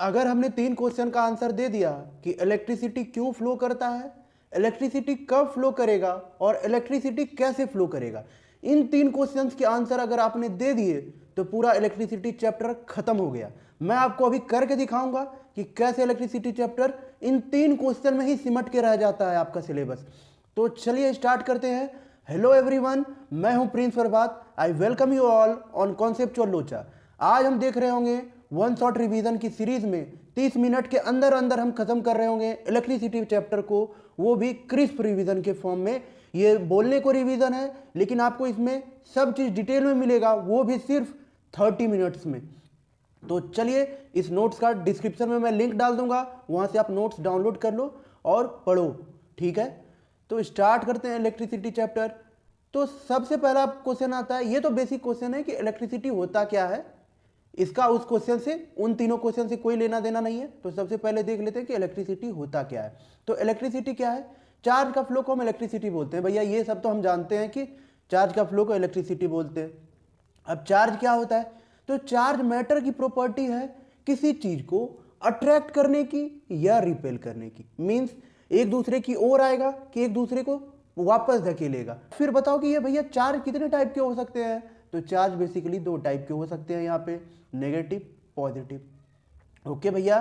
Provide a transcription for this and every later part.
अगर हमने 3 क्वेश्चन का आंसर दे दिया कि इलेक्ट्रिसिटी क्यों फ्लो करता है, इलेक्ट्रिसिटी कब फ्लो करेगा और इलेक्ट्रिसिटी कैसे फ्लो करेगा, इन 3 क्वेश्चंस के आंसर अगर आपने दे दिए तो पूरा इलेक्ट्रिसिटी चैप्टर खत्म हो गया। मैं आपको अभी करके दिखाऊंगा कि कैसे इलेक्ट्रिसिटी चैप्टर इन 3 क्वेश्चन में ही सिमट के रह जाता है आपका सिलेबस। तो चलिए स्टार्ट करते हैं। हेलो एवरीवन, मैं हूं प्रिंस बर्बाद। I welcome you all on conceptual लोचा। आज हम देख रहे होंगे वन शॉट रिवीजन की सीरीज में 30 मिनट के अंदर अंदर हम खत्म कर रहे होंगे इलेक्ट्रिसिटी चैप्टर को, वो भी क्रिस्प रिवीजन के फॉर्म में। ये बोलने को रिवीजन है लेकिन आपको इसमें सब चीज डिटेल में मिलेगा, वो भी सिर्फ 30 मिनट्स में। तो चलिए, इस नोट्स का डिस्क्रिप्शन में मैं लिंक डाल दूंगा, वहां से आप नोट्स डाउनलोड कर लो और पढ़ो, ठीक है। तो स्टार्ट करते हैं इलेक्ट्रिसिटी चैप्टर। तो सबसे पहला क्वेश्चन आता है, ये तो बेसिक क्वेश्चन है कि इलेक्ट्रिसिटी होता क्या है। इसका उस क्वेश्चन से, उन तीनों क्वेश्चन से कोई लेना देना नहीं है। तो सबसे पहले देख लेते हैं कि इलेक्ट्रिसिटी होता क्या है। तो इलेक्ट्रिसिटी क्या है? चार्ज का फ्लो को हम इलेक्ट्रिसिटी बोलते हैं। भैया ये सब तो हम जानते हैं कि चार्ज का फ्लो को इलेक्ट्रिसिटी बोलते हैं। अब चार्ज क्या होता है? तो चार्ज मैटर की प्रॉपर्टी है किसी चीज को अट्रैक्ट करने की या रिपेल करने की। मींस एक दूसरे की ओर आएगा कि एक दूसरे को वापस धकेलेगा। फिर बताओ कि ये भैया चार्ज कितने टाइप के हो सकते हैं? तो चार्ज बेसिकली 2 टाइप के हो सकते हैं यहाँ पे, नेगेटिव, पॉजिटिव। ओके भैया,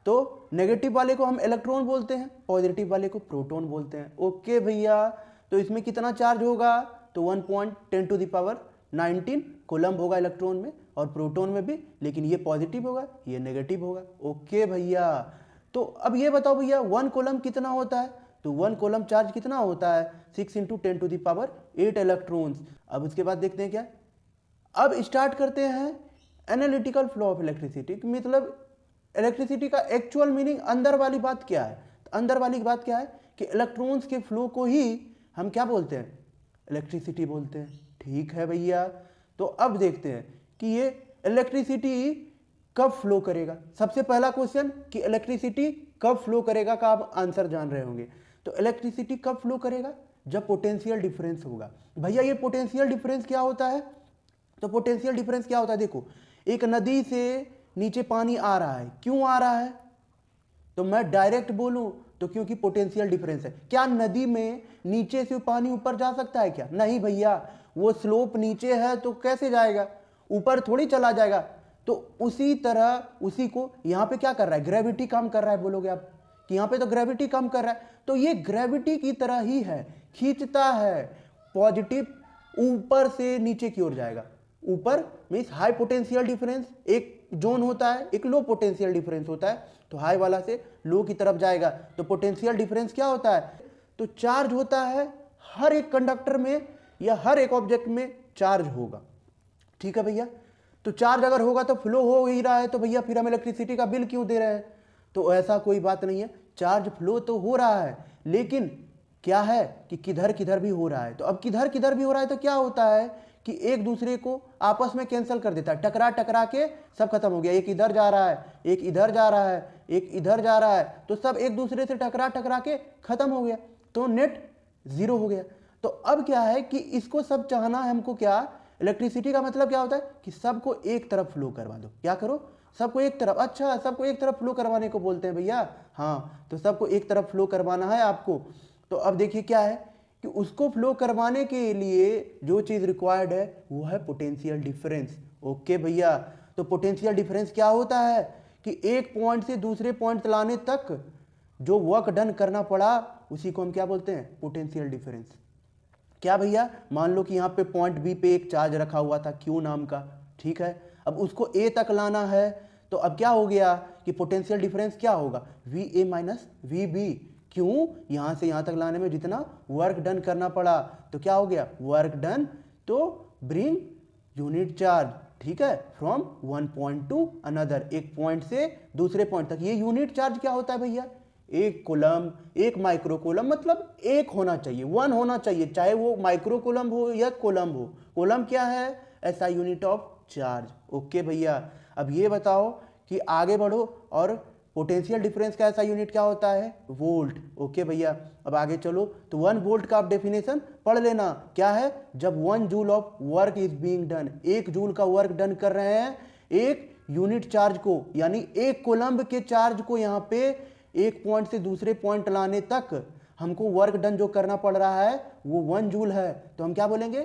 तो नेगेटिव वाले को हम इलेक्ट्रॉन बोलते हैं, पॉजिटिव वाले को प्रोटॉन बोलते हैं। ओके भैया, तो इसमें कितना चार्ज होगा? तो 1.10⁻19 कूलम्ब होगा इलेक्ट्रॉन में, और प्रोटॉन में भी, लेकिन ये पॉजिटिव होगा, ये नेगेटिव होगा। ओके भैया, तो अब ये बताओ भैया 1 कूलम्ब कितना होता है? तो 1 कूलम्ब चार्ज कितना होता है? 6 × 10⁸ इलेक्ट्रॉन्स। अब उसके बाद देखते हैं क्या। अब स्टार्ट करते हैं एनालिटिकल फ्लो ऑफ इलेक्ट्रिसिटी। मतलब इलेक्ट्रिसिटी का एक्चुअल मीनिंग, अंदर वाली बात क्या है? तो अंदर वाली बात क्या है कि इलेक्ट्रॉन्स के फ्लो को ही हम क्या बोलते हैं? इलेक्ट्रिसिटी बोलते हैं। ठीक है भैया, तो अब देखते हैं कि ये इलेक्ट्रिसिटी कब फ्लो करेगा। सबसे पहला क्वेश्चन कि इलेक्ट्रिसिटी कब फ्लो करेगा का आप आंसर जान रहे होंगे। तो इलेक्ट्रिसिटी कब फ्लो करेगा? जब पोटेंशियल डिफरेंस होगा। भैया ये पोटेंशियल डिफरेंस क्या होता है? तो पोटेंशियल डिफरेंस क्या होता है? देखो, एक नदी से नीचे पानी आ रहा है, क्यों आ रहा है? तो मैं डायरेक्ट बोलूं तो क्योंकि पोटेंशियल डिफरेंस है। क्या नदी में नीचे से पानी ऊपर जा सकता है क्या? नहीं भैया, वो स्लोप नीचे है तो कैसे जाएगा? ऊपर थोड़ी चला जाएगा। तो उसी तरह उसी को यहां पे क्या कर रहा है? ग्रेविटी काम कर रहा है। बोलोगे आप कि यहां पे तो ग्रेविटी काम कर रहा है, तो ये ग्रेविटी की तरह ही है, खींचता है। पॉजिटिव ऊपर से नीचे की ओर जाएगा। ऊपर मीन्स हाई पोटेंशियल डिफरेंस एक जोन होता है, एक लो पोटेंशियल डिफरेंस होता है। तो हाई वाला से लो की तरफ जाएगा। तो पोटेंशियल डिफरेंस क्या होता है? तो चार्ज होता है, हर एक कंडक्टर में या हर एक ऑब्जेक्ट में चार्ज होगा। ठीक है भैया, तो चार्ज अगर होगा तो फ्लो हो ही रहा है, तो भैया फिर हम इलेक्ट्रिसिटी का बिल क्यों दे रहे हैं? तो ऐसा कोई बात नहीं है, चार्ज फ्लो तो हो रहा है, लेकिन क्या है कि किधर किधर भी हो रहा है। तो अब किधर किधर भी हो रहा है तो क्या होता है कि एक दूसरे को आपस में कैंसिल कर देता है, टकरा टकरा के सब खत्म हो गया। एक इधर जा रहा है, एक इधर जा रहा है, एक इधर जा रहा है, तो सब एक दूसरे से टकरा टकरा के खत्म हो गया, तो नेट जीरो हो गया। तो अब क्या है कि इसको सब चाहना है हमको। क्या इलेक्ट्रिसिटी का मतलब क्या होता है कि सबको एक तरफ फ्लो करवा दो। क्या करो? सबको एक तरफ। अच्छा, सबको एक तरफ फ्लो करवाने को बोलते हैं भैया? हाँ, तो सबको एक तरफ फ्लो करवाना है आपको। तो अब देखिए क्या है कि उसको फ्लो करवाने के लिए जो चीज रिक्वायर्ड है वो है पोटेंशियल डिफरेंस। ओके भैया, तो पोटेंशियल डिफरेंस क्या होता है कि एक पॉइंट से दूसरे पॉइंट लाने तक जो वर्क डन करना पड़ा उसी को हम क्या बोलते हैं? Potential difference. क्या भैया, मान लो कि यहाँ पे पॉइंट बी पे एक चार्ज रखा हुआ था क्यू नाम का, ठीक है। अब उसको ए तक लाना है, तो अब क्या हो गया कि पोटेंशियल डिफरेंस क्या होगा? V A minus V B. क्यों? यहां से यहां तक लाने में जितना वर्क डन करना पड़ा, तो क्या हो गया? वर्क डन, तो ब्रिंग यूनिट चार्ज, ठीक है, from one point two another, एक पॉइंट से दूसरे पॉइंट तक। ये यूनिट चार्ज क्या होता है भैया? एक कूलम, एक माइक्रो कूलम, मतलब एक होना चाहिए, 1 होना चाहिए, चाहे वो माइक्रो कूलम हो या कूलम हो। कूलम क्या है? ऐसा यूनिट ऑफ चार्ज। ओके भैया, अब ये बताओ कि आगे बढ़ो, और पोटेंशियल डिफरेंस का ऐसा यूनिट क्या होता है? वोल्ट। ओके भैया, अब आगे चलो, तो 1 वोल्ट का आप डेफिनेशन पढ़ लेना। क्या है? जब 1 joule of work is being done, 1 joule का वर्क डन कर रहे हैं एक यूनिट चार्ज को, यानी एक कोलम्ब के चार्ज को यहाँ पे एक पॉइंट से दूसरे पॉइंट लाने तक हमको वर्क डन जो करना पड़ रहा है वो 1 जूल है। तो हम क्या बोलेंगे,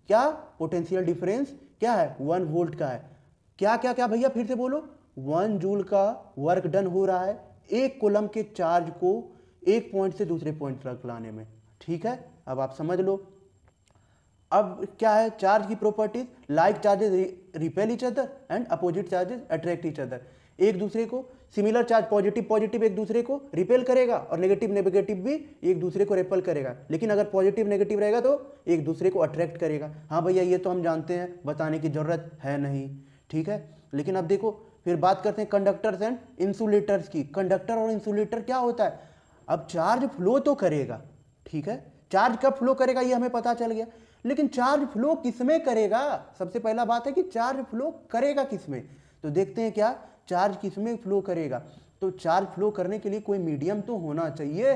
क्या पोटेंशियल डिफरेंस क्या है, 1 वोल्ट का है। क्या क्या क्या भैया फिर से बोलो, 1 जूल का वर्क डन हो रहा है एक कोलम्ब के चार्ज को एक पॉइंट से दूसरे पॉइंट तक लाने में। ठीक है, अब आप समझ लो। अब क्या है चार्ज की properties, like charges repel each other and opposite charges attract each other. एक दूसरे को सिमिलर चार्ज पॉजिटिव पॉजिटिव एक दूसरे को रिपेल करेगा और नेगेटिव नेगेटिव भी एक दूसरे को रिपेल करेगा, लेकिन अगर पॉजिटिव नेगेटिव रहेगा तो एक दूसरे को अट्रैक्ट करेगा। हाँ भैया ये तो हम जानते हैं, बताने की जरूरत है नहीं। ठीक है, लेकिन अब देखो फिर बात करते हैं कंडक्टर्स एंड इंसुलेटर्स की। कंडक्टर और इंसुलेटर क्या होता है, अब चार्ज फ्लो तो करेगा, ठीक है, चार्ज कब फ्लो करेगा ये हमें पता चल गया, लेकिन चार्ज फ्लो किसमें करेगा। सबसे पहला बात है कि चार्ज फ्लो करेगा किसमें, तो देखते हैं क्या चार्ज किसमें फ्लो करेगा। तो चार्ज फ्लो करने के लिए कोई मीडियम तो होना चाहिए।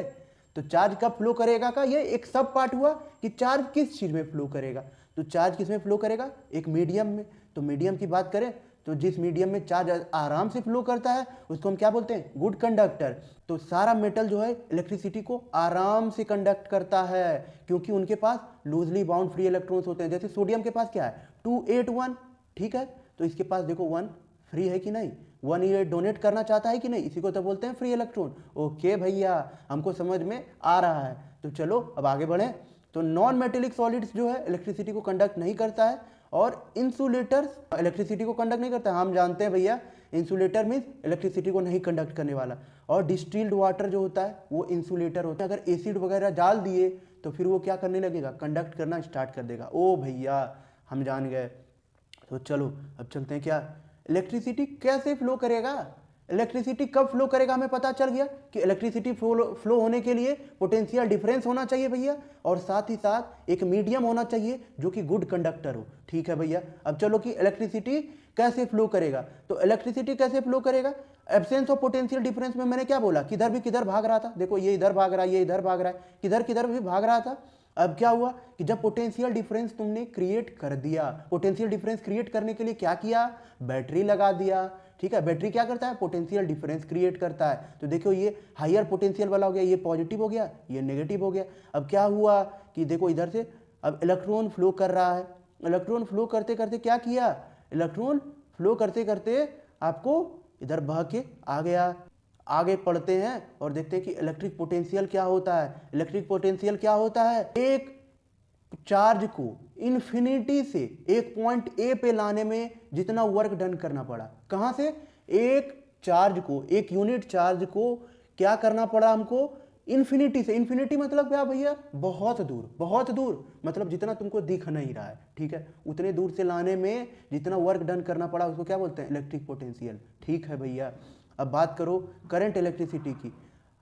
तो चार्ज कब फ्लो करेगा का ये एक सब पार्ट हुआ कि चार्ज किस चीज में फ्लो करेगा। तो चार्ज किसमें फ्लो करेगा, एक मीडियम में। तो मीडियम की बात करें तो जिस मीडियम में चार्ज आराम से फ्लो करता है उसको हम क्या बोलते हैं, गुड कंडक्टर। तो सारा मेटल जो है इलेक्ट्रिसिटी को आराम से कंडक्ट करता है क्योंकि उनके पास लूजली बाउंड फ्री इलेक्ट्रॉन्स होते हैं। जैसे सोडियम के पास क्या है 281, ठीक है, तो इसके पास देखो 1 फ्री है कि नहीं, 1 ये डोनेट करना चाहता है कि नहीं, इसी को तो बोलते हैं फ्री इलेक्ट्रॉन। ओके भैया हमको समझ में आ रहा है। तो चलो अब आगे बढ़ें। तो नॉन मेटेलिक सॉलिड्स जो है इलेक्ट्रिसिटी को कंडक्ट नहीं करता है और इंसुलेटर्स इलेक्ट्रिसिटी को कंडक्ट नहीं करता है। हम जानते हैं भैया इंसुलेटर मीन्स इलेक्ट्रिसिटी को नहीं कंडक्ट करने वाला। और डिस्टिल्ड वाटर जो होता है वो इंसुलेटर होता है। अगर एसिड वगैरह डाल दिए तो फिर वो क्या करने लगेगा, कंडक्ट करना स्टार्ट कर देगा। ओ भैया हम जान गए। तो चलो अब चलते हैं क्या, इलेक्ट्रिसिटी कैसे फ्लो करेगा, इलेक्ट्रिसिटी कब फ्लो करेगा हमें पता चल गया कि इलेक्ट्रिसिटी फ्लो होने के लिए पोटेंशियल डिफरेंस होना चाहिए भैया, और साथ ही साथ एक मीडियम होना चाहिए जो कि गुड कंडक्टर हो। ठीक है भैया, अब चलो कि इलेक्ट्रिसिटी कैसे फ्लो करेगा। तो इलेक्ट्रिसिटी कैसे फ्लो करेगा, एब्सेंस ऑफ पोटेंशियल डिफरेंस में मैंने क्या बोला, किधर भी किधर भाग रहा था। देखो ये इधर भाग रहा है, ये इधर भाग रहा है, किधर किधर भी भाग रहा था। अब क्या हुआ कि जब पोटेंशियल डिफरेंस तुमने क्रिएट कर दिया, पोटेंशियल डिफरेंस क्रिएट करने के लिए क्या किया, बैटरी लगा दिया। ठीक है, बैटरी क्या करता है, पोटेंशियल डिफरेंस क्रिएट करता है। तो देखो ये हायर पोटेंशियल वाला हो गया, ये पॉजिटिव हो गया, ये नेगेटिव हो गया। अब क्या हुआ कि देखो इधर से अब इलेक्ट्रॉन फ्लो कर रहा है। इलेक्ट्रॉन फ्लो करते करते क्या किया, इलेक्ट्रॉन फ्लो करते करते आपको इधर बह के आ गया। आगे पढ़ते हैं और देखते हैं कि इलेक्ट्रिक पोटेंशियल क्या होता है। इलेक्ट्रिक पोटेंशियल क्या होता है, एक चार्ज को इन्फिनिटी से एक पॉइंट ए पे लाने में जितना वर्क डन करना पड़ा, कहां से, एक चार्ज को, एक यूनिट चार्ज को क्या करना पड़ा हमको, इन्फिनिटी से। इन्फिनिटी मतलब क्या भैया, बहुत दूर, बहुत दूर मतलब जितना तुमको दिख नहीं रहा है। ठीक है, उतने दूर से लाने में जितना वर्क डन करना पड़ा उसको क्या बोलते हैं, इलेक्ट्रिक पोटेंशियल। ठीक है भैया, अब बात करो करंट इलेक्ट्रिसिटी की।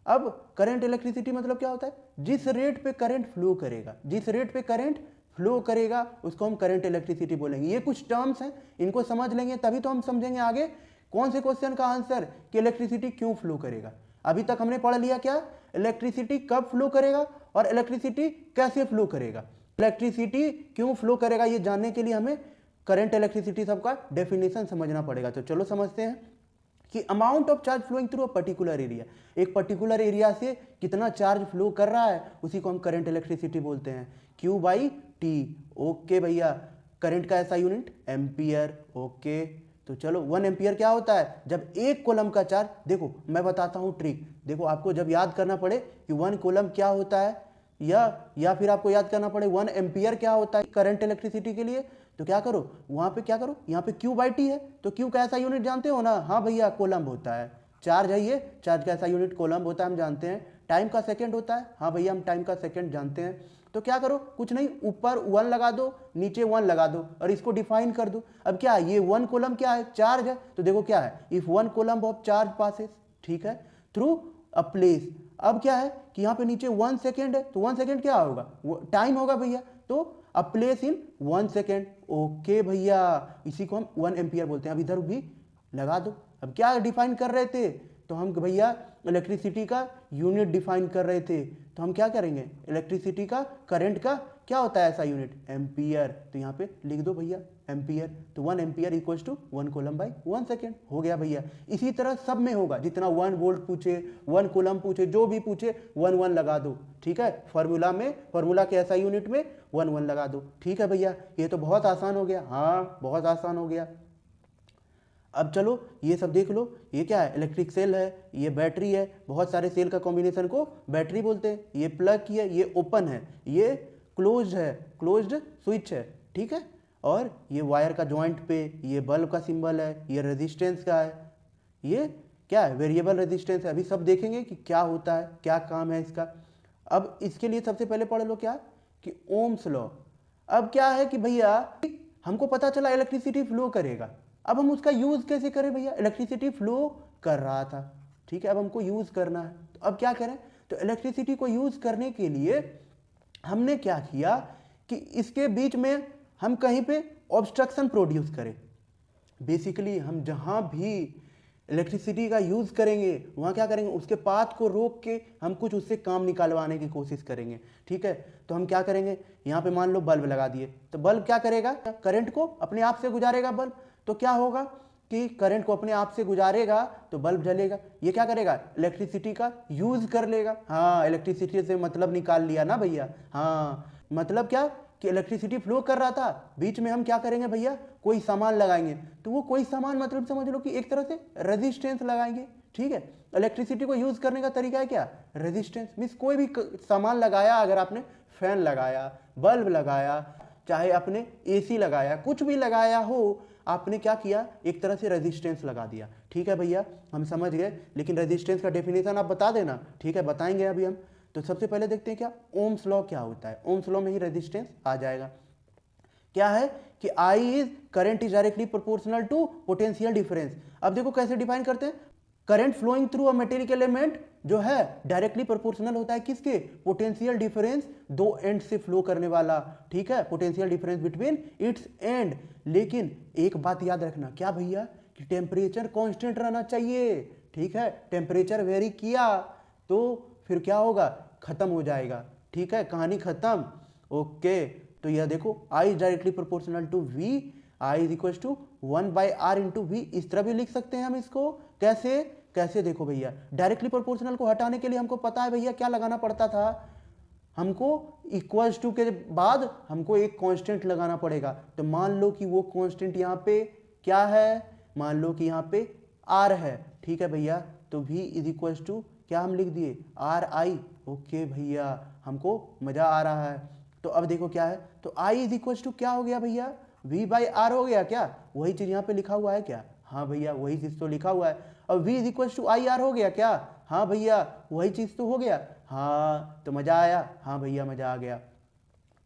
अब करंट इलेक्ट्रिसिटी मतलब क्या होता है, जिस रेट पे करंट फ्लो करेगा, जिस रेट पे करंट फ्लो करेगा उसको हम करंट इलेक्ट्रिसिटी बोलेंगे। ये कुछ टर्म्स हैं, इनको समझ लेंगे तभी तो हम समझेंगे आगे कौन से क्वेश्चन का आंसर कि इलेक्ट्रिसिटी क्यों फ्लो करेगा। अभी तक हमने पढ़ लिया क्या, इलेक्ट्रिसिटी कब फ्लो करेगा और इलेक्ट्रिसिटी कैसे फ्लो करेगा। इलेक्ट्रिसिटी क्यों फ्लो करेगा ये जानने के लिए हमें करंट इलेक्ट्रिसिटी सबका डेफिनेशन समझना पड़ेगा। तो चलो समझते हैं कि amount of charge flowing through a particular area, एक पर्टिकुलर एरिया से कितना चार्ज फ्लो कर रहा है उसी को हम करंट इलेक्ट्रिसिटी बोलते हैं, Q बाई टी। ओके भैया, करंट का ऐसा यूनिट एम्पियर। ओके, तो चलो 1 एम्पियर क्या होता है, जब एक कोलम का चार्ज, देखो मैं बताता हूँ ट्रिक, देखो आपको जब याद करना पड़े कि 1 कोलम क्या होता है या फिर आपको याद करना पड़े 1 एम्पियर क्या होता है करंट इलेक्ट्रिसिटी के लिए, तो क्या करो वहां पे क्या करो, यहाँ पे Q बाई टी है, तो Q का ऐसा यूनिट जानते हो ना, हाँ भैया कोलम्ब होता है। चार्ज है ये, चार्ज का ऐसा यूनिट कोलम्ब होता है, हम जानते हैं। टाइम का सेकंड होता है, हाँ भैया हम टाइम का सेकंड जानते हैं। तो क्या करो, कुछ नहीं, ऊपर 1 लगा दो, नीचे 1 लगा दो और इसको डिफाइन कर दो। अब क्या है, ये 1 कोलम्ब क्या है, चार्ज है। तो देखो क्या है, if 1 coulomb of charge passes, ठीक है, थ्रू अ प्लेस। अब क्या है कि यहाँ पे नीचे 1 सेकेंड है, तो 1 सेकेंड क्या होगा, टाइम होगा भैया, तो a place in 1 second. Okay भैया, इसी को हम 1 एम्पियर बोलते हैं। अब इधर भी लगा दो। अब क्या डिफाइन कर रहे थे, तो हम भैया इलेक्ट्रिसिटी का यूनिट डिफाइन कर रहे थे, तो हम क्या करेंगे, इलेक्ट्रिसिटी का करंट का क्या होता है ऐसा यूनिट, एम्पियर। तो यहाँ पे लिख दो भैया एम्पियर, तो 1 ampere equals to 1 coulomb by 1 second हो गया भैया। इसी तरह सब में होगा, जितना 1 वोल्ट पूछे, 1 कूलम पूछे, जो भी पूछे 1 1 लगा दो, ठीक है। फॉर्मूला में, फॉर्मूला के ऐसा यूनिट में 1 1 लगा दो, ठीक है भैया। ये तो बहुत आसान हो गया, हाँ बहुत आसान हो गया। अब चलो ये सब देख लो, ये क्या है, इलेक्ट्रिक सेल है, ये बैटरी है, बहुत सारे सेल का कॉम्बिनेशन को बैटरी बोलते हैं। ये प्लग की है, ये ओपन है, ये क्लोज्ड है, क्लोज्ड स्विच है, ठीक है। और ये वायर का जॉइंट पे ये बल्ब का सिंबल है, ये रेजिस्टेंस का है, ये क्या है, वेरिएबल रेजिस्टेंस है। अभी सब देखेंगे कि क्या होता है, क्या काम है इसका। अब इसके लिए सबसे पहले पढ़ लो क्या, कि ओम्स लॉ। अब क्या है कि भैया हमको पता चला इलेक्ट्रिसिटी फ्लो करेगा, अब हम उसका यूज़ कैसे करें भैया, इलेक्ट्रिसिटी फ्लो कर रहा था, ठीक है, अब हमको यूज़ करना है, तो अब क्या करें, तो इलेक्ट्रिसिटी को यूज़ करने के लिए हमने क्या किया कि इसके बीच में हम कहीं पे ऑब्स्ट्रक्शन प्रोड्यूस करें। बेसिकली हम जहाँ भी इलेक्ट्रिसिटी का यूज़ करेंगे वहाँ क्या करेंगे, उसके पाथ को रोक के हम कुछ उससे काम निकालवाने की कोशिश करेंगे, ठीक है। तो हम क्या करेंगे, यहाँ पे मान लो बल्ब लगा दिए, तो बल्ब क्या करेगा, करंट को अपने आप से गुजारेगा बल्ब, तो क्या होगा कि करंट को अपने आप से गुजारेगा तो बल्ब जलेगा। ये क्या करेगा, इलेक्ट्रिसिटी का यूज़ कर लेगा। हाँ, इलेक्ट्रिसिटी से मतलब निकाल लिया ना भैया। हाँ, मतलब क्या कि इलेक्ट्रिसिटी फ्लो कर रहा था, बीच में हम क्या करेंगे भैया, कोई सामान लगाएंगे, तो वो कोई सामान मतलब समझ लो कि एक तरह से रेजिस्टेंस लगाएंगे, ठीक है। इलेक्ट्रिसिटी को यूज़ करने का तरीका है क्या, रेजिस्टेंस। मीन्स कोई भी सामान लगाया, अगर आपने फैन लगाया, बल्ब लगाया, चाहे आपने एसी लगाया, कुछ भी लगाया हो, आपने क्या किया, एक तरह से रेजिस्टेंस लगा दिया, ठीक है भैया, हम समझ गए। लेकिन रेजिस्टेंस का डेफिनेशन आप बता देना, ठीक है, बताएंगे अभी हम। तो सबसे पहले देखते हैं क्या ओम्स लॉ क्या होता है। ओम्स लॉ में ही रेजिस्टेंस आ जाएगा। क्या है कि I is current is directly proportional to potential difference. अब देखो कैसे डिफाइन करते हैं, current flowing through a material element जो है डायरेक्टली प्रोपोर्शनल होता है किसके, पोटेंशियल डिफरेंस दो एंड से फ्लो करने वाला, ठीक है, potential difference between its end. लेकिन एक बात याद रखना, क्या भैया, कि टेम्परेचर कांस्टेंट रहना चाहिए, ठीक है। टेम्परेचर वेरी किया तो फिर क्या होगा, खत्म हो जाएगा, ठीक है, कहानी खत्म। ओके, तो यह देखो I is directly proportional to V, I is equal to 1/R into V, इस तरह भी लिख सकते हैं हम इसको। कैसे, कैसे देखो भैया, डायरेक्टली प्रोपोर्शनल को हटाने के लिए हमको पता है भैया क्या लगाना पड़ता था, हमको इक्वल्स टू के बाद हमको एक कांस्टेंट लगाना पड़ेगा। तो मान लो कि वो कांस्टेंट यहाँ पे क्या है, मान लो कि यहाँ पे R है, ठीक है भैया, तो V इज इक्वल्स टू क्या हम लिख दिए, RI। ओके भैया, हमको मजा आ रहा है। तो अब देखो क्या है, तो I इज इक्वल्स टू क्या हो गया भैया, V/R हो गया क्या, वही चीज यहाँ पे लिखा हुआ है क्या, हाँ भैया वही चीज तो लिखा हुआ है। अब V is equals to IR हो गया क्या, हाँ भैया वही चीज तो हो गया। हाँ, तो मजा आया, हाँ भैया मजा आ गया।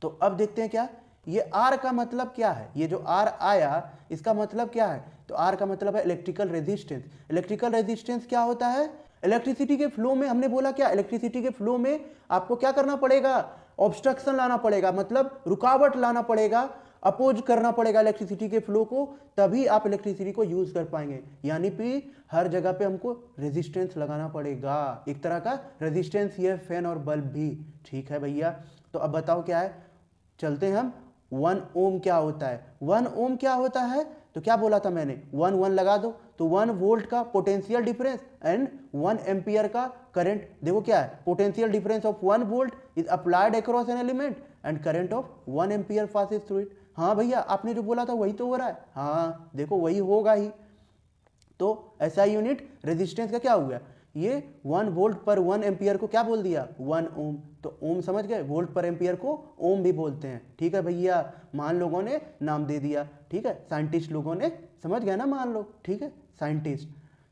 तो अब देखते हैं क्या, ये R का मतलब क्या है, ये जो R आया इसका मतलब क्या है, तो R का मतलब है इलेक्ट्रिकल रेजिस्टेंस। इलेक्ट्रिकल रेजिस्टेंस क्या होता है, इलेक्ट्रिसिटी के फ्लो में हमने बोला क्या, इलेक्ट्रिसिटी के फ्लो में आपको क्या करना पड़ेगा, ऑब्स्ट्रक्शन लाना पड़ेगा, मतलब रुकावट लाना पड़ेगा, अपोज करना पड़ेगा इलेक्ट्रिसिटी के फ्लो को, तभी आप इलेक्ट्रिसिटी को यूज कर पाएंगे। यानी कि हर जगह पे हमको रेजिस्टेंस लगाना पड़ेगा, एक तरह का रेजिस्टेंस ये फैन और बल्ब भी, ठीक है भैया। तो अब बताओ क्या है, चलते हैं हम 1 ओम क्या होता है। 1 ओम क्या होता है, तो क्या बोला था मैंने, 1 1 लगा दो, तो 1 वोल्ट का पोटेंशियल डिफरेंस एंड 1 एम्पियर का करंट। देखो क्या है, potential difference of 1 volt is applied across an element and current of 1 ampere passes through it. हाँ भैया, आपने जो बोला था वही तो हो रहा है, हाँ देखो वही होगा ही। तो ऐसा यूनिट रेजिस्टेंस का क्या हुआ, ये 1 वोल्ट पर 1 एम्पियर को क्या बोल दिया, 1 ओम। तो ओम समझ गए, वोल्ट पर एम्पियर को ओम भी बोलते हैं, ठीक है भैया, मान लोगों ने नाम दे दिया, ठीक है, साइंटिस्ट लोगों ने, समझ गए ना मान लो, ठीक है, साइंटिस्ट।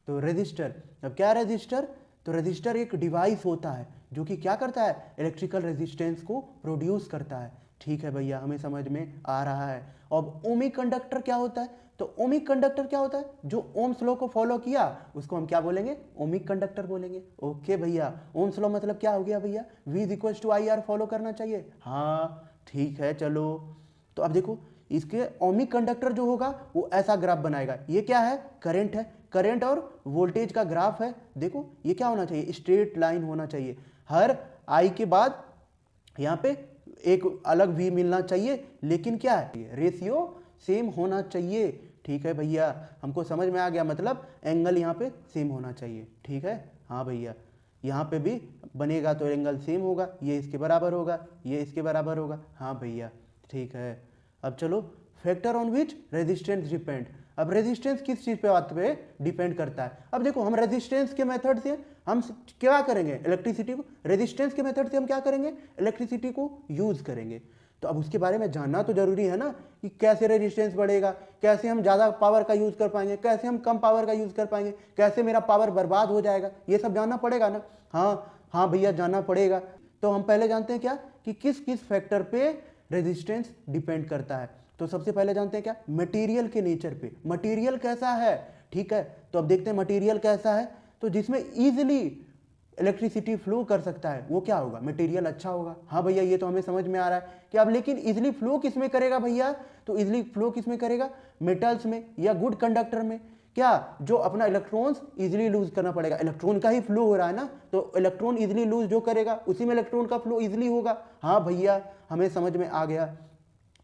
तो रजिस्टर, अब क्या रजिस्टर, तो रजिस्टर एक डिवाइस होता है जो कि क्या करता है, इलेक्ट्रिकल रेजिस्टेंस को प्रोड्यूस करता है, ठीक है भैया, हमें समझ में आ रहा है। अब ओमिक कंडक्टर क्या होता है, तो ओमिक कंडक्टर क्या होता है, जो ओम्स लॉ को फॉलो किया उसको हम क्या बोलेंगे, ओमिक कंडक्टर बोलेंगे। ओके भैया, ओम्स लॉ मतलब क्या हो गया भैया, V is equal to IR follow करना चाहिए, हाँ ठीक है चलो। तो अब देखो इसके ओमिक कंडक्टर जो होगा वो ऐसा ग्राफ बनाएगा, ये क्या है, करंट है, करंट और वोल्टेज का ग्राफ है। देखो ये क्या होना चाहिए, स्ट्रेट लाइन होना चाहिए, हर I के बाद यहाँ पे एक अलग V मिलना चाहिए, लेकिन क्या है, रेशियो सेम होना चाहिए। ठीक है भैया, हमको समझ में आ गया, मतलब एंगल यहाँ पे सेम होना चाहिए। ठीक है, हाँ भैया, यहाँ पे भी बनेगा तो एंगल सेम होगा, ये इसके बराबर होगा, ये इसके बराबर होगा। हाँ भैया, ठीक है। अब चलो, factor on which resistance depend. अब रेजिस्टेंस किस चीज़ पे डिपेंड करता है। अब देखो, हम रेजिस्टेंस के मेथड से हम क्या करेंगे, इलेक्ट्रिसिटी को, रेजिस्टेंस के मेथड से हम क्या करेंगे, इलेक्ट्रिसिटी को यूज़ करेंगे। तो अब उसके बारे में जानना तो जरूरी है ना, कि कैसे रेजिस्टेंस बढ़ेगा, कैसे हम ज़्यादा पावर का यूज़ कर पाएंगे, कैसे हम कम पावर का यूज़ कर पाएंगे, कैसे मेरा पावर बर्बाद हो जाएगा, ये सब जानना पड़ेगा ना। हाँ भैया, जानना पड़ेगा। तो हम पहले जानते हैं क्या, कि किस किस फैक्टर पे रेजिस्टेंस डिपेंड करता है। तो सबसे पहले जानते हैं क्या, मटेरियल के नेचर पे, मटेरियल कैसा है। ठीक है, तो अब देखते हैं मटेरियल कैसा है। तो जिसमें इजीली इलेक्ट्रिसिटी फ्लो कर सकता है वो क्या होगा, मटेरियल अच्छा होगा। हाँ भैया, ये तो हमें समझ में आ रहा है कि अब लेकिन इजीली फ्लो किस में करेगा भैया, तो इजीली फ्लो किस में करेगा, मेटल्स में या गुड कंडक्टर में। क्या, जो अपना इलेक्ट्रॉन्स इजीली लूज करना पड़ेगा, इलेक्ट्रॉन का ही फ्लो हो रहा है ना, तो इलेक्ट्रॉन इजीली लूज जो करेगा उसी में इलेक्ट्रॉन का फ्लो इजीली होगा। हाँ भैया, हमें समझ में आ गया।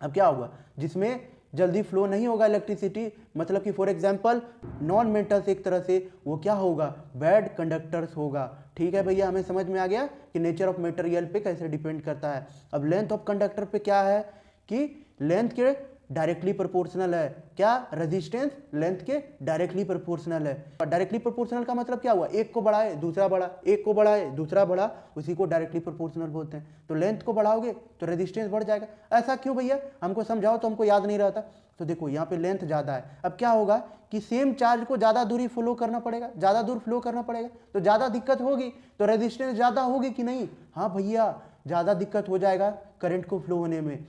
अब क्या होगा, जिसमें जल्दी फ्लो नहीं होगा इलेक्ट्रिसिटी, मतलब कि फॉर एग्जांपल नॉन मेटल्स एक तरह से, वो क्या होगा, बैड कंडक्टर्स होगा। ठीक है भैया, हमें समझ में आ गया कि नेचर ऑफ मटेरियल पे कैसे डिपेंड करता है। अब लेंथ ऑफ कंडक्टर पे क्या है, कि लेंथ के डायरेक्टली प्रोपोर्शनल है। क्या, रेजिस्टेंस लेंथ के डायरेक्टली प्रोपोर्शनल है। डायरेक्टली प्रोपोर्शनल का मतलब क्या हुआ, एक को बढ़ाए दूसरा बढ़ा, एक को बढ़ाए दूसरा बढ़ा, उसी को डायरेक्टली प्रोपोर्शनल बोलते हैं। तो लेंथ को बढ़ाओगे तो रेजिस्टेंस बढ़ जाएगा। ऐसा क्यों भैया, हमको समझाओ, तो हमको याद नहीं रहता। तो देखो, यहाँ पे लेंथ ज़्यादा है, अब क्या होगा कि सेम चार्ज को ज़्यादा दूरी फ्लो करना पड़ेगा, ज़्यादा दूर फ्लो करना पड़ेगा, तो ज़्यादा दिक्कत होगी, तो रेजिस्टेंस ज़्यादा होगी कि नहीं। हाँ भैया, ज़्यादा दिक्कत हो जाएगा करंट को फ्लो होने में।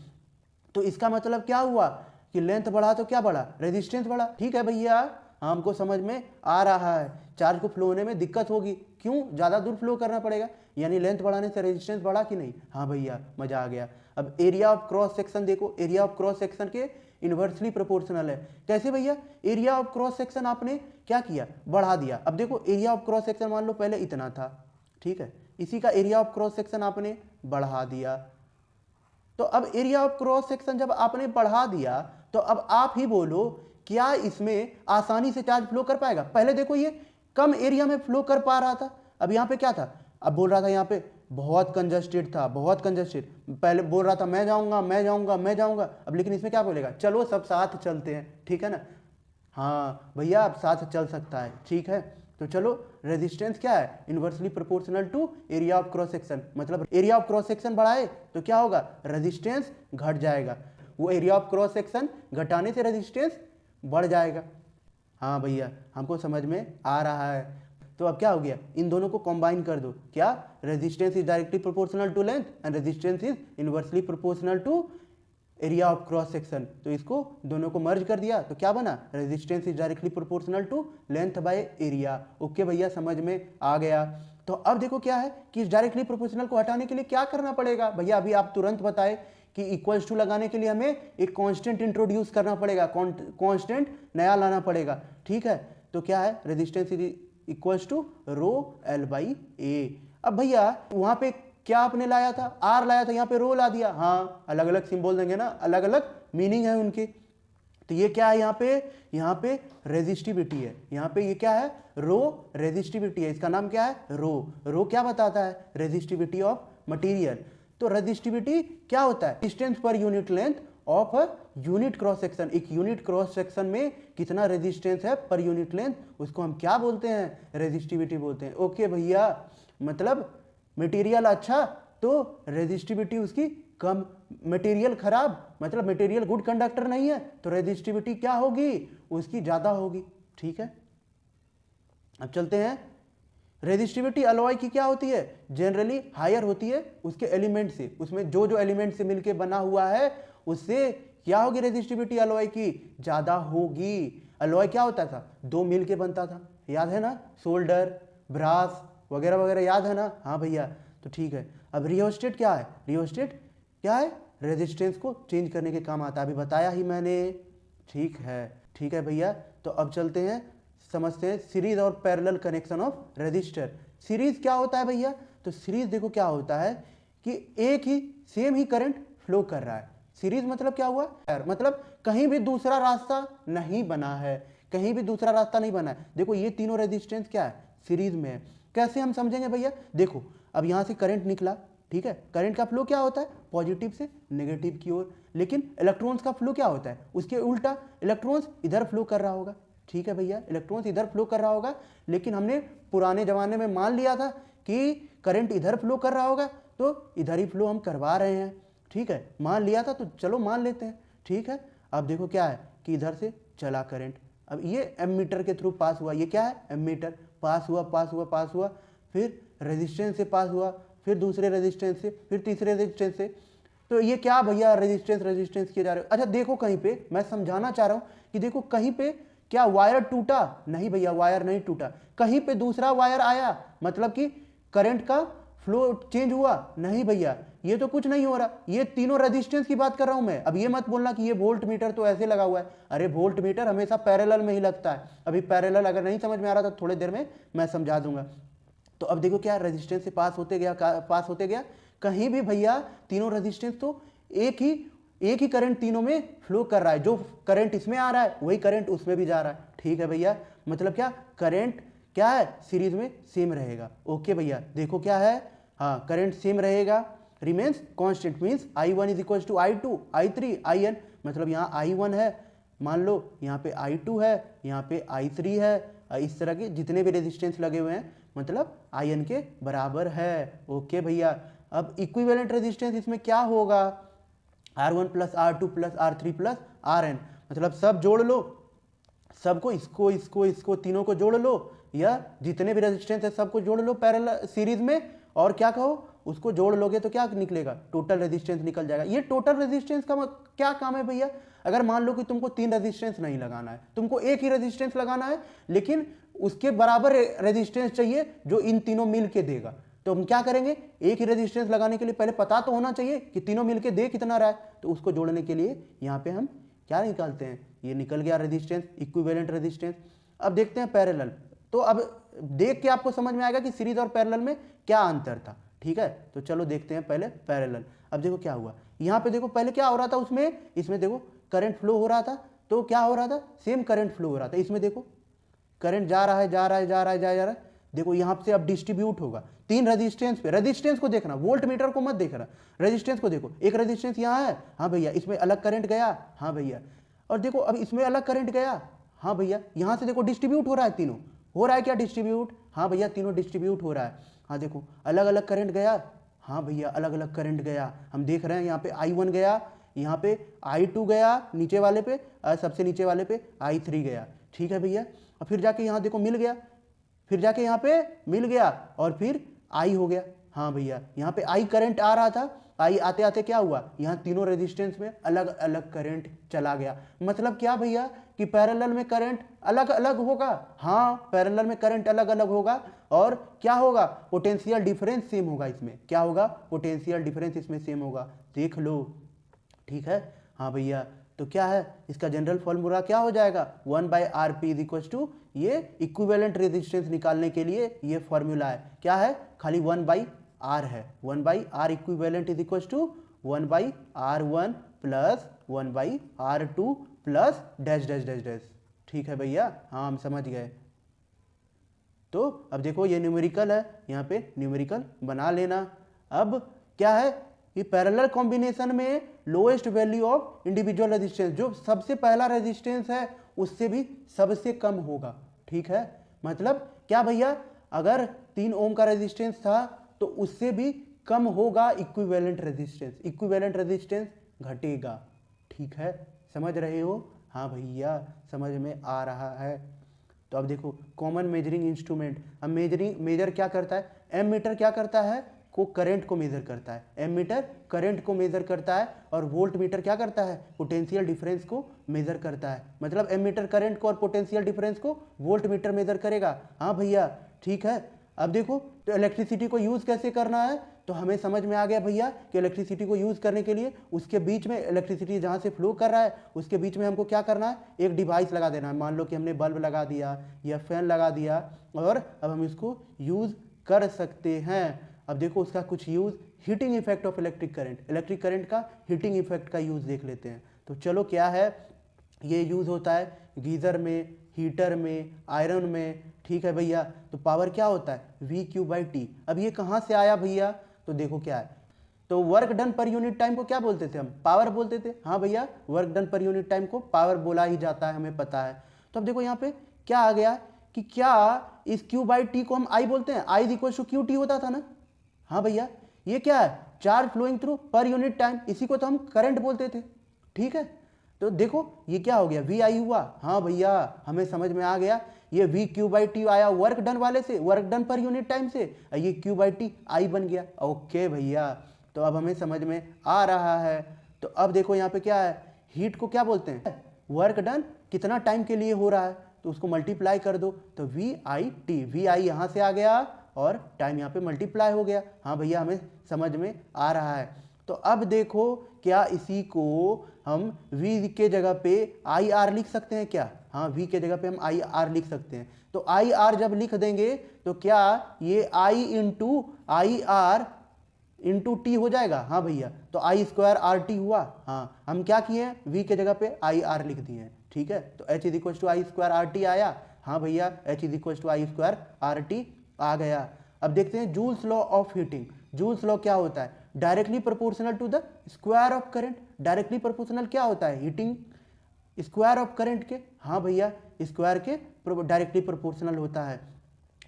तो इसका मतलब क्या हुआ, कि लेंथ बढ़ा तो क्या बढ़ा, रेजिस्टेंस बढ़ा। ठीक है भैया, हमको समझ में आ रहा है, चार्ज को फ्लो होने में दिक्कत होगी, क्यों, ज़्यादा दूर फ्लो करना पड़ेगा, यानी लेंथ बढ़ाने से रेजिस्टेंस बढ़ा कि नहीं। हाँ भैया, मजा आ गया। अब एरिया ऑफ क्रॉस सेक्शन देखो, एरिया ऑफ क्रॉस सेक्शन के इन्वर्सली प्रोपोर्शनल है। कैसे भैया, एरिया ऑफ क्रॉस सेक्शन आपने क्या किया, बढ़ा दिया। अब देखो, एरिया ऑफ क्रॉस सेक्शन मान लो पहले इतना था, ठीक है, इसी का एरिया ऑफ क्रॉस सेक्शन आपने बढ़ा दिया। तो अब एरिया ऑफ क्रॉस सेक्शन जब आपने बढ़ा दिया, तो अब आप ही बोलो, क्या इसमें आसानी से चार्ज फ्लो कर पाएगा। पहले देखो, ये कम एरिया में फ्लो कर पा रहा था, अब यहाँ पे क्या था, अब बोल रहा था यहाँ पे बहुत कंजस्टेड था, बहुत कंजस्टेड। पहले बोल रहा था मैं जाऊंगा मैं जाऊंगा मैं जाऊंगा, अब लेकिन इसमें क्या बोलेगा, चलो सब साथ चलते हैं। ठीक है ना, हाँ भैया, अब साथ चल सकता है। ठीक है, तो चलो, रेजिस्टेंस क्या है, inversely proportional to area of cross section, मतलब एरिया ऑफ क्रॉस सेक्शन बढ़ाए तो क्या होगा, रेजिस्टेंस घट जाएगा। वो एरिया ऑफ क्रॉस सेक्शन घटाने से रेजिस्टेंस बढ़ जाएगा। हाँ भैया, हमको समझ में आ रहा है। तो अब क्या हो गया, इन दोनों को कंबाइन कर दो। क्या, resistance is directly proportional to length and resistance is inversely proportional to area of cross section. तो इसको दोनों को मर्ज कर दिया तो क्या बना, resistance is directly proportional to length by area. Okay भैया, समझ में आ गया। तो अब देखो क्या है कि इस डायरेक्टली प्रोपोर्शनल को हटाने के लिए क्या करना पड़ेगा भैया, अभी आप तुरंत बताए कि इक्वल्स टू लगाने के लिए हमें एक कांस्टेंट इंट्रोड्यूस करना पड़ेगा, कांस्टेंट नया लाना पड़ेगा। ठीक है, तो क्या है, resistance is equals to rho L by A. अब भैया वहां पे क्या आपने लाया था, आर लाया था, यहाँ पे रो ला दिया। हाँ, अलग अलग सिंबल देंगे ना, अलग अलग मीनिंग है उनके। तो ये क्या है, यहाँ पे रेजिस्टिविटी है, यहाँ पे ये क्या है, रो रेजिस्टिविटी है, इसका नाम क्या है, रो क्या बताता है, रेजिस्टिविटी ऑफ मटेरियल। तो रेजिस्टिविटी क्या होता है, distance per unit length of a unit cross section. एक यूनिट क्रॉस सेक्शन में कितना रेजिस्टेंस है पर यूनिट लेंथ, उसको हम क्या बोलते हैं, रेजिस्टिविटी बोलते हैं। ओके भैया, मतलब मटेरियल अच्छा तो रेजिस्टिविटी उसकी कम, मटेरियल खराब मतलब मटेरियल गुड कंडक्टर नहीं है तो रेजिस्टिविटी क्या होगी, उसकी ज्यादा होगी। ठीक है, अब चलते हैं, रेजिस्टिविटी अलॉय की क्या होती है, जनरली हायर होती है उसके एलिमेंट से, उसमें जो जो एलिमेंट से मिलके बना हुआ है उससे क्या होगी, रेजिस्टिविटी अलॉय की ज्यादा होगी। अलॉय क्या होता था, दो मिल के बनता था, याद है ना, सोल्डर, ब्रास वगैरह वगैरह, याद है ना। हाँ भैया, तो ठीक है। अब रियोस्टेट क्या है, रियोस्टेट क्या है, रेजिस्टेंस को चेंज करने के काम आता है, अभी बताया ही मैंने। ठीक है भैया, तो अब चलते हैं, समझते हैं सीरीज और parallel connection of resistor. Series क्या होता है भैया, तो सीरीज देखो क्या होता है कि एक ही सेम ही करंट फ्लो कर रहा है, सीरीज मतलब क्या हुआ, मतलब कहीं भी दूसरा रास्ता नहीं बना है, कहीं भी दूसरा रास्ता नहीं बना है। देखो ये तीनों रेजिस्टेंस क्या है, सीरीज में है। कैसे हम समझेंगे भैया, देखो अब यहाँ से करंट निकला, ठीक है, करंट का फ्लो क्या होता है, पॉजिटिव से नेगेटिव की ओर, लेकिन इलेक्ट्रॉन्स का फ्लो क्या होता है, उसके उल्टा, इलेक्ट्रॉन्स इधर फ्लो कर रहा होगा, ठीक है भैया, इलेक्ट्रॉन्स इधर फ्लो कर रहा होगा। लेकिन हमने पुराने जमाने में मान लिया था कि करंट इधर फ्लो कर रहा होगा, तो इधर ही फ्लो हम करवा रहे हैं, ठीक है, मान लिया था, तो चलो मान लेते हैं, ठीक है। अब देखो क्या है कि इधर से चला करंट, अब ये एमीटर के थ्रू पास हुआ, ये क्या है, एमीटर, पास हुआ पास हुआ पास हुआ, फिर रेजिस्टेंस से पास हुआ, फिर दूसरे रेजिस्टेंस से, फिर तीसरे रेजिस्टेंस से। तो ये क्या भैया रेजिस्टेंस रेजिस्टेंस किए जा रहे हो। अच्छा देखो कहीं पे मैं समझाना चाह रहा हूं कि देखो कहीं पे क्या वायर टूटा, नहीं भैया वायर नहीं टूटा, कहीं पे दूसरा वायर आया, मतलब कि करंट का फ्लो चेंज हुआ, नहीं भैया ये तो कुछ नहीं हो रहा। ये तीनों रेजिस्टेंस की बात कर रहा हूं मैं। अब ये मत बोलना कि ये वोल्ट मीटर तो ऐसे लगा हुआ है, अरे वोल्ट मीटर हमेशा पैरेलल में ही लगता है। अभी पैरेलल अगर नहीं समझ में आ रहा तो थोड़ी देर में मैं समझा दूंगा। तो अब देखो क्या रेजिस्टेंस से पास होते गया, पास होते गया, कहीं भी भैया तीनों रेजिस्टेंस तो एक ही करंट तीनों में फ्लो कर रहा है, जो करंट इसमें आ रहा है वही करंट उसमें भी जा रहा है, ठीक है भैया। मतलब क्या करंट क्या है, सीरीज में सेम रहेगा, ओके भैया। देखो क्या है, हाँ करंट सेम रहेगा, remains constant, means I1 is equal to I2 I3 IN, मतलब यहाँ I1 है, मान लो यहाँ पे I2 है, यहाँ पे I3 है, इस तरह के जितने भी रेजिस्टेंस लगे हुए हैं मतलब IN के बराबर है, ओके भैया। अब इक्विवेलेंट रेजिस्टेंस इसमें क्या होगा, R1 plus R2 plus R3 plus RN, मतलब सब जोड़ लो, सबको इसको इसको इसको तीनों को जोड़ लो, या जितने भी रेजिस्टेंस है सबको जोड़ लो पैरेलल सीरीज में, और क्या कहो उसको जोड़ लोगे तो क्या निकलेगा, टोटल रेजिस्टेंस निकल जाएगा। ये टोटल रेजिस्टेंस का क्या काम है भैया, अगर मान लो कि तुमको 3 रेजिस्टेंस नहीं लगाना है, तुमको एक ही रेजिस्टेंस लगाना है, लेकिन उसके बराबर रेजिस्टेंस चाहिए जो इन तीनों मिल के देगा, तो हम क्या करेंगे, एक ही रेजिस्टेंस लगाने के लिए पहले पता तो होना चाहिए कि तीनों मिलके दे कितना रहा है, तो उसको जोड़ने के लिए यहाँ पे हम क्या निकालते हैं, ये निकल गया रेजिस्टेंस, इक्विवेलेंट रेजिस्टेंस। अब देखते हैं पैरेलल, तो अब देख के आपको समझ में आएगा कि सीरीज और पैरेलल में क्या अंतर था, ठीक है। तो चलो देखते हैं पहले पैरेलल। अब देखो क्या हुआ, यहाँ पे देखो पहले क्या हो रहा था उसमें, इसमें देखो करंट फ्लो हो रहा था, तो क्या हो रहा था, सेम करंट फ्लो हो रहा था, इसमें देखो करंट जा रहा है जा रहा है जा रहा है जा रहा है, देखो यहाँ से अब डिस्ट्रीब्यूट होगा 3 रेजिस्टेंस पे, रेजिस्टेंस को देखना, वोल्ट मीटर को मत देखना, रेजिस्टेंस को देखो, एक रेजिस्टेंस यहाँ है, हाँ भैया इसमें अलग करंट गया, हाँ भैया, और देखो अब इसमें अलग करंट गया, हाँ भैया, यहाँ से देखो डिस्ट्रीब्यूट हो रहा है, तीनों हो रहा है क्या डिस्ट्रीब्यूट, हाँ भैया तीनों डिस्ट्रीब्यूट हो रहा है, हाँ देखो अलग अलग करंट गया, हाँ भैया अलग अलग करंट गया, हम देख रहे हैं यहाँ पे I1 गया, यहाँ पे I2 गया नीचे वाले पे, सबसे नीचे वाले पे I3 गया, ठीक है भैया। और फिर जाके यहाँ देखो मिल गया, फिर जाके यहाँ पे मिल गया, और फिर I हो गया, हाँ भैया यहाँ पे I करंट आ रहा था, I आते आते क्या हुआ, यहाँ तीनों रेजिस्टेंस में अलग अलग करंट चला गया। मतलब क्या भैया कि पैरेलल में करंट अलग अलग होगा, हाँ पैरेलल में करंट अलग अलग होगा, और क्या होगा, पोटेंशियल डिफरेंस सेम होगा, इसमें क्या होगा, पोटेंशियल डिफरेंस इसमें सेम होगा, देख लो, ठीक है। हाँ भैया तो क्या है, इसका जनरल फॉर्मूला क्या हो जाएगा, 1/RP इज इक्वल टू, ये इक्विवेलेंट रेजिस्टेंस निकालने के लिए ये फॉर्मूला है, क्या है, खाली 1/R है, 1/R equivalent is equal to 1/R1 plus 1/R2 plus dash dash dash dash, ठीक है भैया, हाँ हम समझ गए। तो अब देखो ये न्यूमेरिकल है, यहाँ पे न्यूमेरिकल बना लेना। अब क्या है कि पैरेलल कॉम्बिनेशन में lowest value of individual resistance, जो सबसे पहला रेजिस्टेंस है उससे भी सबसे कम होगा, ठीक है। मतलब क्या भैया, अगर 3 ओम का रेजिस्टेंस था तो उससे भी कम होगा इक्विवेलेंट रेजिस्टेंस, इक्विवेलेंट रेजिस्टेंस घटेगा, ठीक है, समझ रहे हो, हाँ भैया समझ में आ रहा है। तो अब देखो कॉमन मेजरिंग इंस्ट्रूमेंट, अब मेजर क्या करता है, एमीटर क्या करता है, को करंट को मेजर करता है, एमीटर करंट को मेजर करता है, और वोल्ट मीटर क्या करता है, पोटेंशियल डिफरेंस को मेजर करता है। मतलब एमीटर करंट को और पोटेंशियल डिफरेंस को वोल्ट मीटर मेजर करेगा, हाँ भैया ठीक है। अब देखो तो इलेक्ट्रिसिटी को यूज कैसे करना है, तो हमें समझ में आ गया भैया कि इलेक्ट्रिसिटी को यूज करने के लिए उसके बीच में, इलेक्ट्रिसिटी जहाँ से फ्लो कर रहा है उसके बीच में हमको क्या करना है, एक डिवाइस लगा देना है। मान लो कि हमने बल्ब लगा दिया या फैन लगा दिया, और अब हम इसको यूज कर सकते हैं। अब देखो उसका कुछ use, heating effect of electric current का हीटिंग इफेक्ट का यूज़ देख लेते हैं। तो चलो क्या है, ये यूज़ होता है गीज़र में, हीटर में, आयरन में, ठीक है भैया। तो पावर क्या होता है V/Q/T। अब ये कहाँ से आया भैया, तो देखो क्या है, तो वर्क डन पर यूनिट टाइम को क्या बोलते थे हम, पावर बोलते थे। हाँ भैया, वर्क डन पर यूनिट टाइम को पावर बोला ही जाता है, हमें पता है। तो अब देखो यहाँ पे क्या आ गया कि क्या इस Q/T को हम I बोलते हैं, I = QT होता था ना। हाँ भैया, ये क्या है, charge flowing through per unit time, इसी को तो हम करंट बोलते थे, ठीक है। तो देखो ये क्या हो गया, VI हुआ। हाँ भैया, हमें समझ में आ गया, ये V/Q/T आया वर्क डन वाले से, वर्क डन पर यूनिट टाइम से, ये Q/T I बन गया। ओके भैया, तो अब हमें समझ में आ रहा है। तो अब देखो यहाँ पे क्या है, हीट को क्या बोलते हैं, वर्क डन कितना टाइम के लिए हो रहा है, तो उसको मल्टीप्लाई कर दो, तो VIT, VI यहाँ से आ गया और टाइम यहाँ पे मल्टीप्लाई हो गया। हाँ भैया, हमें समझ में आ रहा है। तो अब देखो क्या इसी को हम V के जगह पे IR लिख सकते हैं क्या, हाँ V के जगह पे हम IR लिख सकते हैं। तो IR जब लिख देंगे तो क्या ये I × IR × T हो जाएगा। हाँ भैया, तो I² RT हुआ। हाँ, हम क्या किए हैं, V के जगह पे IR लिख दिए हैं, ठीक है। तो H = I² RT आया। हाँ भैया, H = I² RT आ गया। अब देखते हैं joule's law of heating. Joule's law क्या होता है, directly proportional to the square of current. Directly proportional क्या होता है, हीटिंग स्क्वायर ऑफ करंट के। हाँ भैया, स्क्वायर के डायरेक्टली प्रोपोर्शनल होता है,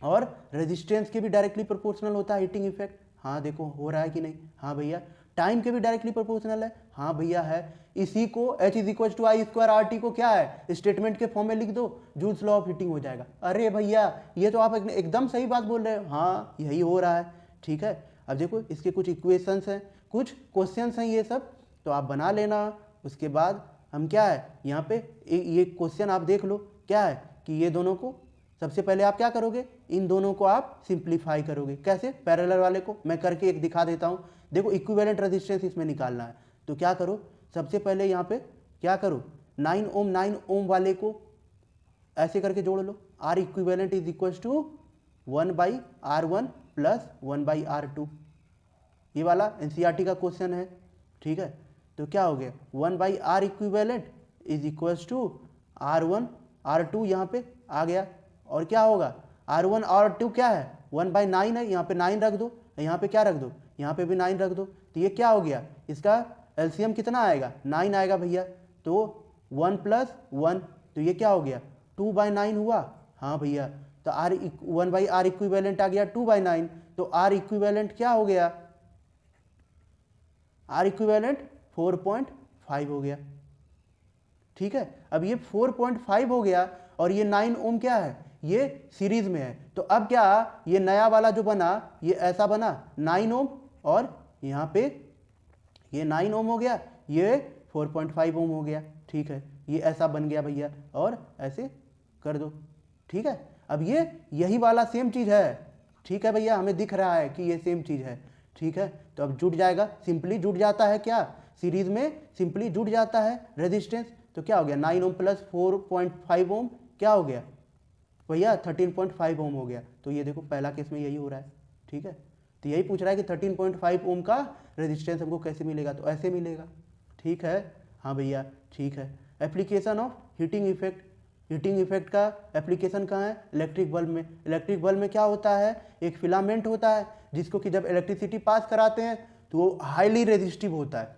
और रेजिस्टेंस के भी डायरेक्टली प्रोपोर्शनल होता है हीटिंग इफेक्ट। हाँ देखो हो रहा है कि नहीं। हाँ भैया, टाइम के भी डायरेक्टली प्रोपोर्शनल है। हाँ भैया है। इसी को H = I² RT को क्या है, स्टेटमेंट के फॉर्म में लिख दो, जूल्स लॉ ऑफ हीटिंग हो जाएगा। अरे भैया, ये तो आप एकदम सही बात बोल रहे हो। हाँ, यही हो रहा है, ठीक है। अब देखो इसके कुछ इक्वेशंस हैं, कुछ क्वेश्चंस हैं, ये सब तो आप बना लेना। उसके बाद हम क्या है यहाँ पे ये क्वेश्चन आप देख लो, क्या है कि ये दोनों को सबसे पहले आप क्या करोगे, इन दोनों को आप सिंप्लीफाई करोगे। कैसे, पैरेलल वाले को मैं करके एक दिखा देता हूँ। देखो इक्विवेलेंट रेजिस्टेंस इसमें निकालना है, तो क्या करो, सबसे पहले यहाँ पे क्या करो, 9 ओम वाले को ऐसे करके जोड़ लो। R equivalent = 1/R1 + 1/R2। ये वाला NCERT का क्वेश्चन है, ठीक है। तो क्या हो गया, 1/R इक्विवेलेंट = R1 R2 यहाँ पे आ गया। और क्या होगा, R1 R2 क्या है, 1/9 है, यहाँ पे 9 रख दो, यहाँ पे क्या रख दो, यहाँ पे भी 9 रख दो। तो ये क्या हो गया, इसका एलसीएम कितना आएगा, 9 आएगा भैया। तो 1 + 1, तो ये क्या हो गया, 2/9 हुआ। हाँ भैया, तो 1/R इक्विवेलेंट आ गया 2/9। तो R इक्विवेलेंट क्या हो गया, R इक्विवेलेंट 4.5 हो गया, ठीक है। अब ये 4.5 हो गया और ये 9 ओम क्या है, ये सीरीज में है। तो अब क्या, ये नया वाला जो बना ये ऐसा बना 9 ओम, और यहाँ पे ये 9 ओम हो गया, ये 4.5 ओम हो गया, ठीक है। ये ऐसा बन गया भैया, और ऐसे कर दो, ठीक है। अब ये यही वाला सेम चीज़ है, ठीक है भैया, हमें दिख रहा है कि ये सेम चीज़ है, ठीक है। तो अब जुड़ जाएगा, सिंपली जुड़ जाता है, क्या सीरीज में सिंपली जुड़ जाता है रेजिस्टेंस। तो क्या हो गया, 9 ओम + 4.5 ओम क्या हो गया भैया, 13.5 ओम हो गया। तो ये देखो पहला केस में यही हो रहा है, ठीक है। तो यही पूछ रहा है कि 13.5 ओम का रेजिस्टेंस हमको कैसे मिलेगा, तो ऐसे मिलेगा, ठीक है। हाँ भैया, ठीक है। Application of heating effect. Heating effect का एप्लीकेशन कहाँ है, इलेक्ट्रिक बल्ब में। इलेक्ट्रिक बल्ब में क्या होता है, एक फिलामेंट होता है जिसको कि जब इलेक्ट्रिसिटी पास कराते हैं तो वो हाईली रेजिस्टिव होता है,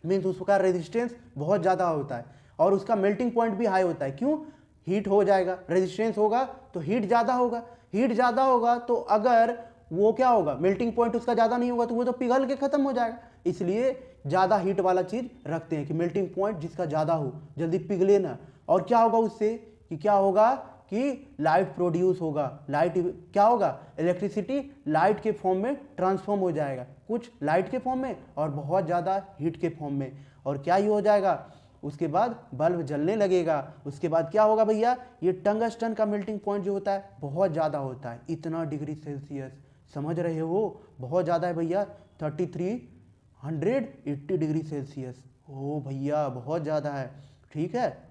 मीन्स उसका रेजिस्टेंस बहुत ज़्यादा होता है, और उसका मेल्टिंग पॉइंट भी हाई होता है। क्यों, हीट हो जाएगा, रेजिस्टेंस होगा तो हीट ज़्यादा होगा, हीट ज़्यादा होगा तो अगर वो क्या होगा, मेल्टिंग पॉइंट उसका ज़्यादा नहीं होगा तो वो तो पिघल के ख़त्म हो जाएगा। इसलिए ज़्यादा हीट वाला चीज़ रखते हैं कि मेल्टिंग पॉइंट जिसका ज़्यादा हो, जल्दी पिघले ना। और क्या होगा उससे, कि क्या होगा कि लाइट प्रोड्यूस होगा, लाइट क्या होगा, इलेक्ट्रिसिटी लाइट के फॉर्म में ट्रांसफॉर्म हो जाएगा, कुछ लाइट के फॉर्म में और बहुत ज़्यादा हीट के फॉर्म में। और क्या ही हो जाएगा, उसके बाद बल्ब जलने लगेगा। उसके बाद क्या होगा भैया, ये टंगस्टन का मेल्टिंग पॉइंट जो होता है बहुत ज़्यादा होता है, इतना डिग्री सेल्सियस, समझ रहे हो, बहुत ज़्यादा है भैया, 3380 डिग्री सेल्सियस। ओ भैया बहुत ज़्यादा है, ठीक है।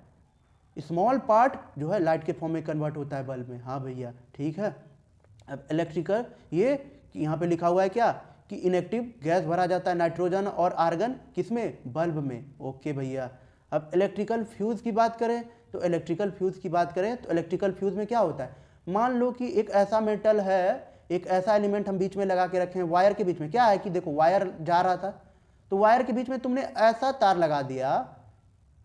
स्मॉल पार्ट जो है लाइट के फॉर्म में कन्वर्ट होता है बल्ब में। हाँ भैया, ठीक है। अब इलेक्ट्रिकल ये कि यहाँ पे लिखा हुआ है क्या कि इनएक्टिव गैस भरा जाता है नाइट्रोजन और आर्गन किसमें, बल्ब में। ओके भैया। अब इलेक्ट्रिकल फ्यूज़ की बात करें तो इलेक्ट्रिकल फ्यूज़ की बात करें तो इलेक्ट्रिकल फ्यूज़ में क्या होता है, मान लो कि एक ऐसा मेटल है, एक ऐसा एलिमेंट हम बीच में लगा के रखे हैं, वायर के बीच में क्या है कि देखो वायर जा रहा था, तो वायर के बीच में तुमने ऐसा तार लगा दिया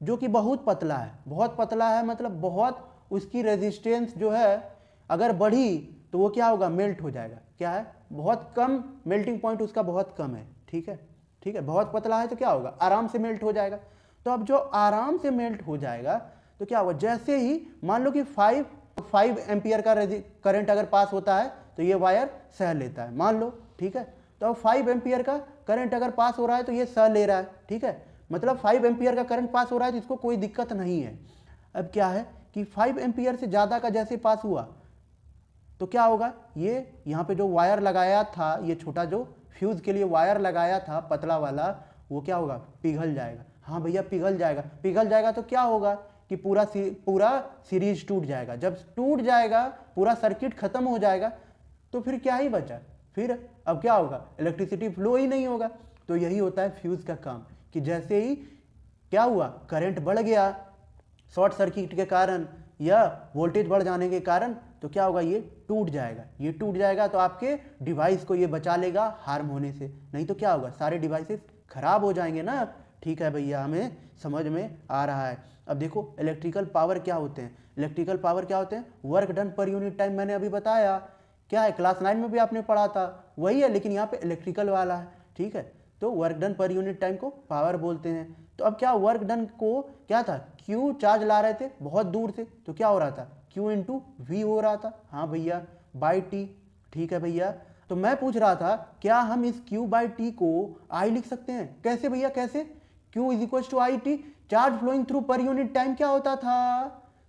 जो कि बहुत पतला है, बहुत पतला है मतलब बहुत, उसकी रेजिस्टेंस जो है अगर बढ़ी तो वो क्या होगा, मेल्ट हो जाएगा। क्या है, बहुत कम मेल्टिंग पॉइंट उसका बहुत कम है। ठीक है, ठीक है, बहुत पतला है तो क्या होगा, आराम से मेल्ट हो जाएगा। तो अब जो आराम से मेल्ट हो जाएगा तो क्या होगा, जैसे ही मान लो कि 5 एम्पियर का करंट अगर पास होता है तो ये वायर सह लेता है, मान लो। ठीक है, तो अब 5 एम्पियर का करंट अगर पास हो रहा है तो ये सह ले रहा है। ठीक है, मतलब 5 एम्पियर का करंट पास हो रहा है तो इसको कोई दिक्कत नहीं है। अब क्या है कि 5 एम्पियर से ज़्यादा का जैसे पास हुआ तो क्या होगा, ये यहाँ पे जो वायर लगाया था, ये छोटा जो फ्यूज़ के लिए वायर लगाया था पतला वाला, वो क्या होगा, पिघल जाएगा। हाँ भैया पिघल जाएगा। पिघल जाएगा तो क्या होगा कि पूरा सीरीज टूट जाएगा। जब टूट जाएगा, पूरा सर्किट खत्म हो जाएगा, तो फिर क्या ही बचा, फिर अब क्या होगा, इलेक्ट्रिसिटी फ्लो ही नहीं होगा। तो यही होता है फ्यूज़ का काम कि जैसे ही क्या हुआ, करंट बढ़ गया शॉर्ट सर्किट के कारण या वोल्टेज बढ़ जाने के कारण, तो क्या होगा, ये टूट जाएगा। ये टूट जाएगा तो आपके डिवाइस को ये बचा लेगा हार्म होने से, नहीं तो क्या होगा, सारे डिवाइसेस खराब हो जाएंगे ना। ठीक है भैया, हमें समझ में आ रहा है। अब देखो इलेक्ट्रिकल पावर क्या होते हैं, इलेक्ट्रिकल पावर क्या होते हैं, वर्क डन पर यूनिट टाइम। मैंने अभी बताया क्या है, क्लास 9 में भी आपने पढ़ा था, वही है, लेकिन यहाँ पे इलेक्ट्रिकल वाला है। ठीक है, तो वर्क डन पर यूनिट टाइम को पावर बोलते हैं। तो अब क्या, वर्क डन को क्या था, क्यू चार्ज ला रहे थे बहुत दूर से, तो क्या हो रहा था, क्यू इंटू वी हो रहा था। हाँ भैया, बाई टी। ठीक है भैया, तो मैं पूछ रहा था क्या हम इस क्यू बाई टी को आई लिख सकते हैं, कैसे भैया कैसे, Q is equal to I T. Charge flowing through per unit time क्या होता था,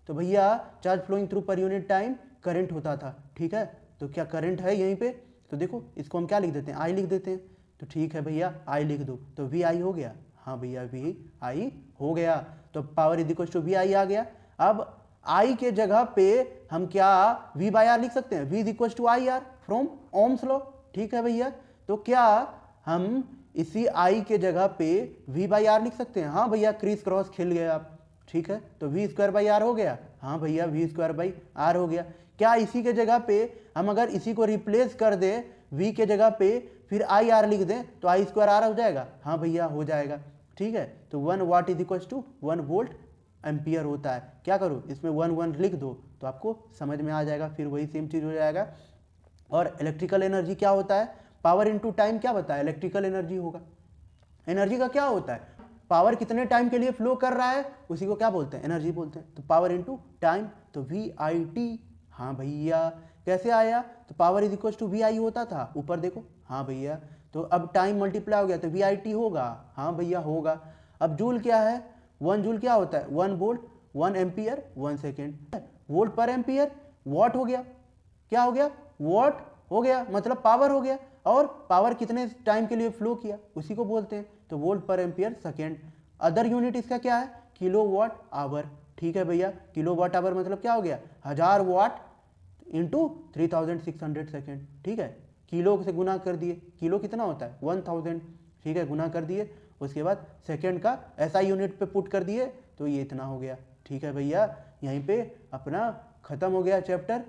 तो भैया charge flowing through per unit time current होता था। ठीक है, तो क्या करंट है यहीं पे, तो देखो इसको हम क्या लिख देते हैं, आई लिख देते हैं। तो ठीक है भैया, आई लिख दो, तो वी आई हो गया। हाँ भैया, वी आई हो गया, तो power is equal to V I आ गया। अब आई के जगह पे हम क्या वी बाई आर लिख सकते हैं, V is equal to I R from ohm's law. ठीक है भैया, तो क्या हम इसी आई के जगह पे वी बाई आर लिख सकते हैं। हाँ भैया, क्रिस क्रॉस खेल गए आप। ठीक है, तो वी स्क्वायर बाई आर हो गया। हाँ भैया, वी स्क्वायर बाई आर हो गया। क्या इसी के जगह पे हम अगर इसी को रिप्लेस कर दें वी के जगह पे, फिर आई आर लिख दें तो आई स्क्वायर आर हो जाएगा। हाँ भैया, हो जाएगा। ठीक है, तो 1 watt is equal to 1 volt ampere होता है। क्या करो, इसमें 1 लिख दो तो आपको समझ में आ जाएगा, फिर वही सेम चीज़ हो जाएगा। और इलेक्ट्रिकल एनर्जी क्या होता है, पावर इनटू टाइम क्या बताया, इलेक्ट्रिकल एनर्जी होगा। एनर्जी का क्या होता है, पावर कितने टाइम के लिए फ्लो कर रहा है उसी को क्या बोलते हैं, एनर्जी बोलते हैं। तो पावर इनटू टाइम, तो वी आई टी। हाँ भैया, कैसे आया, तो power is equal to V I होता था, ऊपर देखो। हाँ भैया, तो अब टाइम मल्टीप्लाई हो गया तो वी आई टी होगा। हाँ भैया, होगा। अब जूल क्या है, 1 जूल क्या होता है, 1 वोल्ट 1 एम्पियर 1 सेकेंड। वोल्ट पर एम्पियर वॉट हो गया, क्या हो गया, वॉट हो गया, मतलब पावर हो गया। और पावर कितने टाइम के लिए फ्लो किया उसी को बोलते हैं, तो वोल्ट पर एम्पियर सेकेंड। अदर यूनिट इसका क्या है, किलो वाट आवर। ठीक है भैया, किलो वाट आवर मतलब क्या हो गया, 1000 वाट इंटू 3600 सेकेंड। ठीक है, किलो से गुना कर दिए, किलो कितना होता है 1000। ठीक है, गुना कर दिए, उसके बाद सेकेंड का ऐसा यूनिट पे पुट कर दिए तो ये इतना हो गया। ठीक है भैया, यहीं पे अपना खत्म हो गया चैप्टर।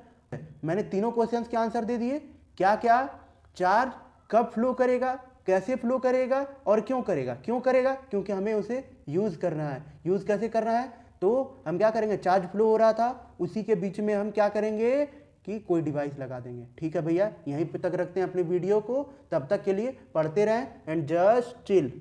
मैंने तीनों क्वेश्चंस के आंसर दे दिए। क्या क्या, चार्ज कब फ्लो करेगा, कैसे फ्लो करेगा और क्यों करेगा। क्यों करेगा, क्योंकि हमें उसे यूज़ करना है। यूज़ कैसे करना है, तो हम क्या करेंगे, चार्ज फ्लो हो रहा था उसी के बीच में हम क्या करेंगे कि कोई डिवाइस लगा देंगे। ठीक है भैया, यहीं पे तक रखते हैं अपने वीडियो को, तब तक के लिए पढ़ते रहें एंड जस्ट चिल।